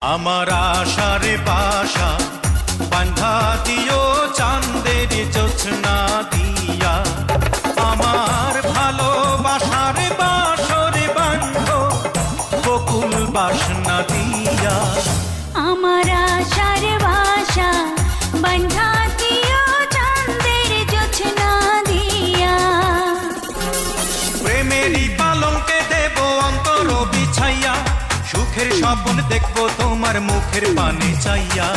আমার আশার বাসা বান্ধা দিও চাঁদের জোছনা দিয়া, আমার ভালোবাসার বাসর বান্ধ বকুল বাসনা দিয়া। আমার আশার বাসা বান্ধা দিও চাঁদের জোছনা দিয়া। প্রেমেরই পালঙ্কে দেব অন্তর বিছাইয়া, সুখের স্বপ্ন দেখবো তোমার মুখের পানে চাইয়া।